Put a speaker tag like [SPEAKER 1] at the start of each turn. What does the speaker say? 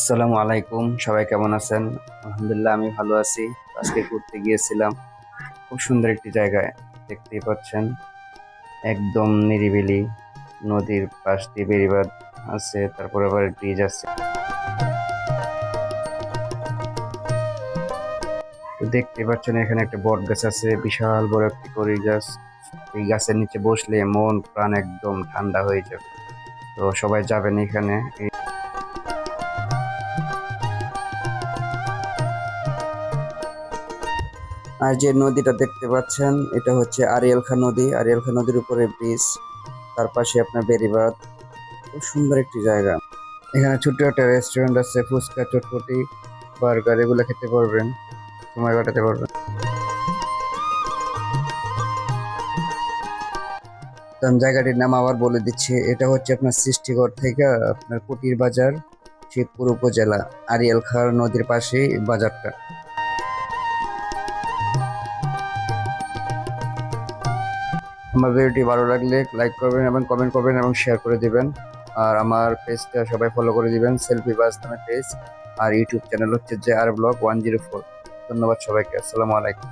[SPEAKER 1] আসসালামু আলাইকুম, সবাই কেমন আছেন? আলহামদুলিল্লাহ, আমি ভালো আছি। আজকে ঘুরতে গিয়েছিলাম খুব সুন্দর একটি জায়গায়। দেখতেই পাচ্ছেন, একদম নিরিবিলি, নদীর পাশ দিয়ে বেড়িবাঁধ আছে, তারপর আবার ব্রিজ আছে। তো দেখতেই পাচ্ছেন, এখানে একটা বট গাছ আছে, বিশাল বড় একটি কড়ই গাছ। এই গাছের নিচে বসলে মন প্রাণ একদম ঠান্ডা হয়ে যাবে। তো সবাই যাবেন এখানে। আর যে নদীটা দেখতে পাচ্ছেন, এটা হচ্ছে আড়িয়াল খাঁ নদী। আড়িয়াল খাঁ নদীর উপরে ব্রিজ, তার পাশে আপনার বেড়িবাঁধ। খুব সুন্দর একটি জায়গা। এখানে ছোট্ট একটা রেস্টুরেন্ট আছে, ফুচকা, চটপটি, বার্গার এগুলো খেতে পারবেন, সময় কাটাতে পারবেন। তো আমি জায়গাটির নাম আবার বলে দিচ্ছি, এটা হচ্ছে আপনার সৃষ্টিগড় থেকে আপনার কুটির বাজার, শিবপুর উপজেলা, আড়িয়াল খাঁ নদীর পাশেই বাজারটা। আমার ভিডিওটি ভালো লাগলে লাইক করবেন এবং কমেন্ট করবেন এবং শেয়ার করে দিবেন। আর আমার পেজটা সবাই ফলো করে দিবেন, সেলফি বাস নামে পেজ। আর ইউটিউব চ্যানেল হচ্ছে যে আর ব্লগ 104। ধন্যবাদ সবাইকে। আসসালামু আলাইকুম।